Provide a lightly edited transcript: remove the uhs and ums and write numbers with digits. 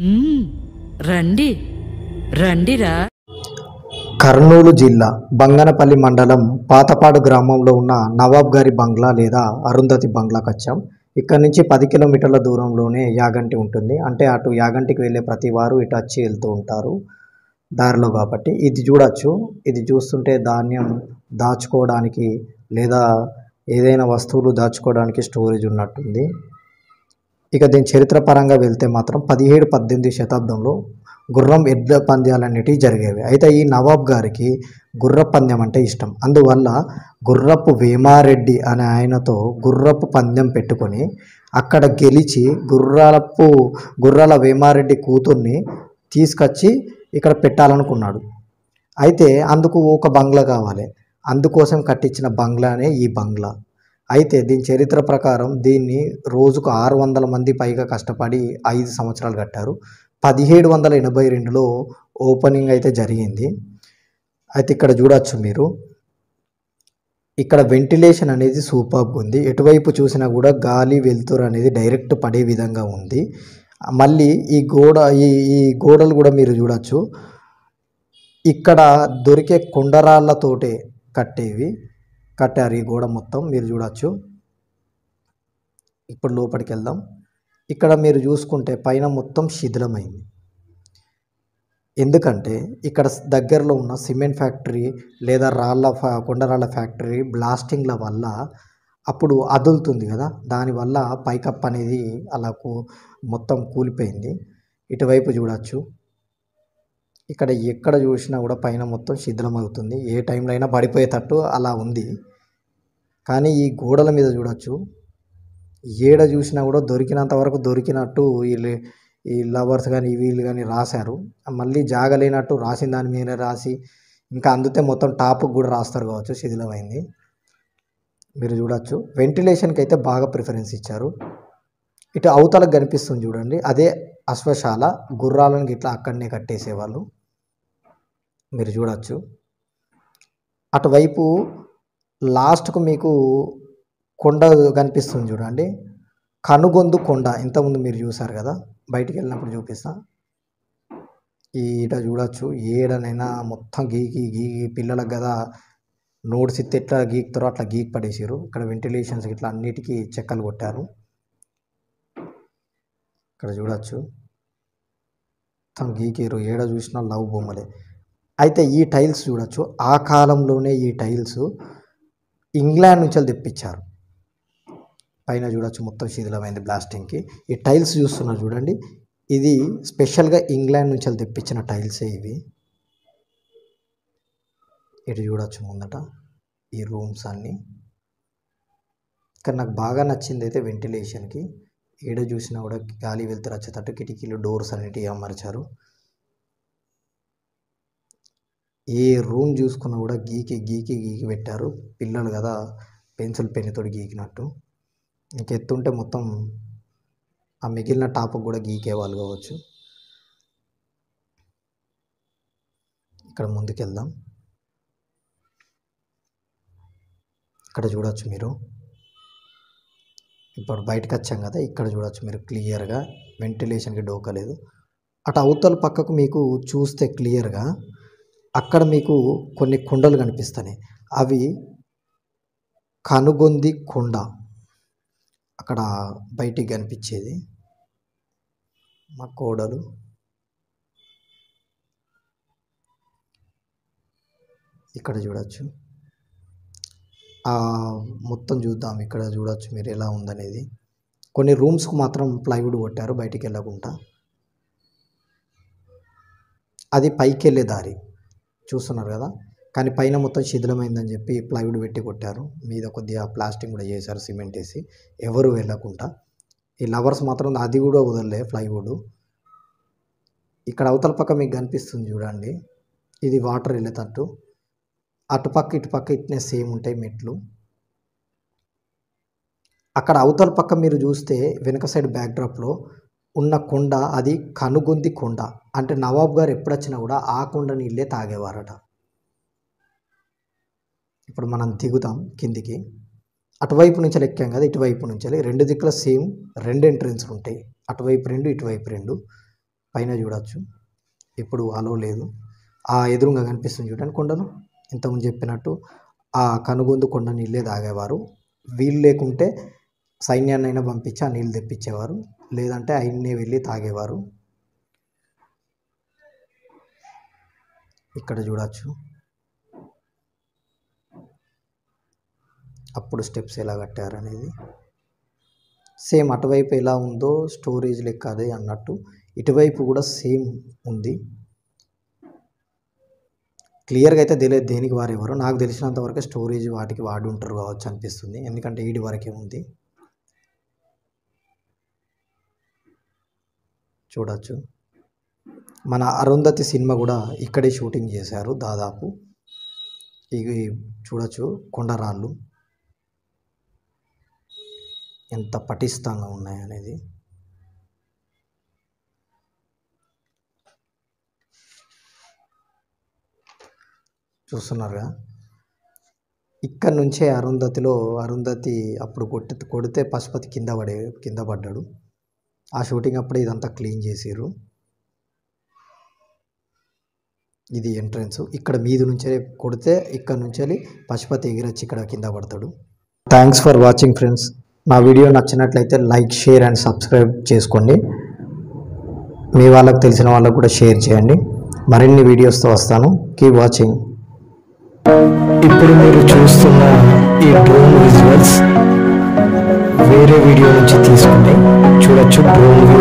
మ్మ్. రండి రండిరా. కర్నూలు జిల్లా బంగనపల్లి మండలం పాతపాడు గ్రామంలో ఉన్న నవాబ్ గారి బంగ్లా లేదా అరుంధతి బంగ్లాకి వచ్చాం. ఇక్కడ నుంచి 10 కిలోమీటర్ల దూరంలోనే యాగంటి ఉంటుంది. అంటే అటు యాగంటికి వెళ్ళే ప్రతి వారు ఇటు వచ్చి వెళ్తూ ఉంటారు దారిలో. కాబట్టి ఇది చూడొచ్చు. ఇది చూస్తుంటే ధాన్యం దాచుకోవడానికి లేదా ఏదైనా వస్తువులు దాచుకోవడానికి స్టోరేజ్ ఉన్నట్టుంది. ఇక దీని చరిత్ర పరంగా వెళ్తే మాత్రం 17-18 శతాబ్దంలో గుర్రం ఎడ్ల పంద్యాలు అనేటివి జరిగేవి. అయితే ఈ నవాబ్ గారికి గుర్ర పందెం అంటే ఇష్టం. అందువల్ల గుర్రపు వేమారెడ్డి అనే ఆయనతో గుర్రపు పందెం పెట్టుకొని అక్కడ గెలిచి గుర్రాల వేమారెడ్డి కూతుర్ని తీసుకొచ్చి ఇక్కడ పెట్టాలనుకున్నాడు. అయితే అందుకు ఒక బంగ్లా కావాలి. అందుకోసం కట్టించిన బంగ్లానే ఈ బంగ్లా. అయితే దీని చరిత్ర ప్రకారం దీన్ని రోజుకు 600 మంది పైగా కష్టపడి 5 సంవత్సరాలు కట్టారు. 1782లో ఓపెనింగ్ అయితే జరిగింది. అయితే ఇక్కడ చూడొచ్చు మీరు. ఇక్కడ వెంటిలేషన్ అనేది సూపర్గా ఉంది. ఎటువైపు చూసినా కూడా గాలి వెలుతురు అనేది డైరెక్ట్ పడే విధంగా ఉంది. మళ్ళీ ఈ గోడలు కూడా మీరు చూడొచ్చు. ఇక్కడ దొరికే కొండరాళ్ళతోటే కట్టారు ఈ గోడ మొత్తం. మీరు చూడొచ్చు. ఇప్పుడు లోపలికి వెళ్దాం. ఇక్కడ మీరు చూసుకుంటే పైన మొత్తం శిథిలమైంది. ఎందుకంటే ఇక్కడ దగ్గరలో ఉన్న సిమెంట్ ఫ్యాక్టరీ లేదా కొండరాళ్ళ ఫ్యాక్టరీ బ్లాస్టింగ్ల వల్ల అప్పుడు అదులుతుంది కదా, దానివల్ల పైకప్పు అనేది అలా మొత్తం కూలిపోయింది. ఇటువైపు చూడొచ్చు. ఇక్కడ ఎక్కడ చూసినా కూడా పైన మొత్తం శిథిలమవుతుంది. ఏ టైంలో అయినా పడిపోయేటట్టు అలా ఉంది. కానీ ఈ గోడల మీద చూడొచ్చు. ఏడ చూసినా కూడా దొరికినంత వరకు దొరికినట్టు ఈ లవర్స్ కానీ వీళ్ళు కానీ రాశారు. మళ్ళీ జాగలేనట్టు రాసిన దాని మీద రాసి ఇంకా అందుతే మొత్తం టాప్కి కూడా రాస్తారు కావచ్చు. శిథిలమైంది. మీరు చూడొచ్చు. వెంటిలేషన్కి అయితే బాగా ప్రిఫరెన్స్ ఇచ్చారు. ఇటు అవతలకు కనిపిస్తుంది చూడండి, అదే అశ్వశాల. గుర్రాలను ఇట్లా అక్కడనే కట్టేసేవాళ్ళు. మీరు చూడొచ్చు. అటువైపు లాస్ట్కు మీకు కొండ కనిపిస్తుంది చూడండి, కనుగొందు కొండ. ఇంతకుముందు మీరు చూసారు కదా, బయటికి వెళ్ళినప్పుడు చూపిస్తా. ఈడ చూడొచ్చు. ఏడనైనా మొత్తం గీకి పిల్లలకు కదా నోట్స్ ఇస్తే ఎట్లా గీకుతారో అట్లా గీకి పడేసారు. ఇక్కడ వెంటిలేషన్స్ ఇట్లా అన్నిటికీ చెక్కలు కొట్టారు. ఇక్కడ చూడొచ్చు మొత్తం గీకేరు. ఏడ చూసినా లవ్ బొమ్మలే. అయితే ఈ టైల్స్ చూడొచ్చు. ఆ కాలంలోనే ఈ టైల్స్ ఇంగ్లాండ్ నుంచి తెప్పించారు. పైన చూడొచ్చు మొత్తం శిథిలమైంది బ్లాస్టింగ్కి. ఈ టైల్స్ చూస్తున్నారు చూడండి, ఇది స్పెషల్గా ఇంగ్లాండ్ నుంచి తెప్పించిన టైల్సే ఇవి. ఇటు చూడొచ్చు ముందట ఈ రూమ్స్ అన్నీ. ఇక్కడ నాకు బాగా నచ్చింది అయితే వెంటిలేషన్కి ఏడ చూసినా కూడా గాలి వెళ్తురు వచ్చేటట్టు కిటికీలు డోర్స్ అన్నిటివి అమర్చారు. ఏ రూమ్ చూసుకున్నా కూడా గీకి పెట్టారు. పిల్లలు కదా పెన్సిల్ పెన్నుతోటి గీకినట్టు. ఇంకెత్తుంటే మొత్తం ఆ మిగిలిన టాప్కి కూడా గీకేవాళ్ళు కావచ్చు. ఇక్కడ ముందుకెళ్దాం. ఇక్కడ చూడొచ్చు మీరు. ఇప్పుడు బయటకు వచ్చాం కదా, ఇక్కడ చూడొచ్చు మీరు క్లియర్గా. వెంటిలేషన్కి డోకలేదు. అటు అవతల పక్కకు మీకు చూస్తే క్లియర్గా అక్కడ మీకు కొన్ని కొండలు కనిపిస్తాయి. అవి కనుగొంది కొండ. అక్కడ బయటికి కనిపించేది మా కోడలు. ఇక్కడ చూడొచ్చు. మొత్తం చూద్దాం. ఇక్కడ చూడొచ్చు మీరు ఎలా ఉందనేది. కొన్ని రూమ్స్కి మాత్రం ప్లైవుడ్ కొట్టారు బయటికి వెళ్ళకుండా. అది పైకి వెళ్ళే దారి చూస్తున్నారు కదా, కానీ పైన మొత్తం శిథిలమైందని చెప్పి ప్లైవుడ్ పెట్టి కొట్టారు. మీద కొద్దిగా ప్లాస్టింగ్ కూడా చేశారు సిమెంట్ వేసి, ఎవరు వెళ్ళకుండా. ఈ లవర్స్ మాత్రం అది కూడా వదలలే ప్లైవుడ్. ఇక్కడ అవతల పక్క మీకు కనిపిస్తుంది చూడండి, ఇది వాటర్ వెళ్ళేటట్టు. అటుపక్క ఇటుపక్క ఇట్నే సేమ్ ఉంటాయి మెట్లు. అక్కడ అవతల పక్క మీరు చూస్తే వెనక సైడ్ బ్యాక్డ్రాప్లో ఉన్న కొండ అది కనుగొంది కొండ. అంటే నవాబ్ గారు ఎప్పుడొచ్చినా కూడా ఆ కొండ నీళ్ళే తాగేవారట. ఇప్పుడు మనం దిగుతాం కిందికి. అటువైపు నుంచి ఎక్కాం కదా, ఇటువైపు నుంచి 2 దిక్కుల సేమ్ 2 ఎంట్రెన్స్లు ఉంటాయి. అటువైపు 2, ఇటువైపు 2. పైన చూడొచ్చు. ఇప్పుడు అలో లేదు. ఆ ఎదురుగా కనిపిస్తుంది చూడండి కొండలు. ఇంతకుముందు చెప్పినట్టు ఆ కనుగొందు కొండ నీళ్ళే తాగేవారు. వీళ్ళు లేకుంటే సైన్యాన్నైనా పంపించి ఆ నీళ్ళు తెప్పించేవారు, లేదంటే ఆయన్నే వెళ్ళి తాగేవారు. ఇక్కడ చూడొచ్చు అప్పుడు స్టెప్స్ ఎలా కట్టారనేది. సేమ్ అటువైపు ఎలా ఉందో స్టోరేజ్ లెక్క అదే అన్నట్టు ఇటువైపు కూడా సేమ్ ఉంది. క్లియర్గా అయితే తెలియదు దేనికి వారేవారు. నాకు తెలిసినంత వరకు స్టోరేజ్ వాటికి వాడి ఉంటారు కావచ్చు అనిపిస్తుంది, ఎందుకంటే ఈడి వరకే ఉంది. చూడొచ్చు మన అరుంధతి సినిమా కూడా ఇక్కడే షూటింగ్ చేశారు దాదాపు. ఇవి చూడొచ్చు కొండరాళ్ళు ఎంత పటిష్టంగా ఉన్నాయనేది. చూస్తున్నారుగా, ఇక్కడ నుంచే అరుంధతి అప్పుడు కొడితే పశుపతి కింద పడ్డాడు. ఆ షూటింగ్ అప్పుడే ఇదంతా క్లీన్ చేసిర్రు. ఇది ఎంట్రన్స్. ఇక్కడ మీద నుంచే కొడితే ఇక్కడ నుంచి పశుపతి ఎగిరొచ్చి ఇక్కడ కింద పడతాడు. Thanks for watching friends. నా వీడియో నచ్చినట్లయితే లైక్, షేర్ అండ్ సబ్స్క్రైబ్ చేసుకోండి. మీ వాళ్ళకు తెలిసిన వాళ్ళకు కూడా షేర్ చేయండి. మరిన్ని వీడియోస్తో వస్తాను. Keep watching. ఇప్పుడు మీరు చూస్తున్న ఈ డ్రోన్ విజువల్స్ వేరే వీడియో నుంచి తీసుకుని చూడొచ్చు. Drone view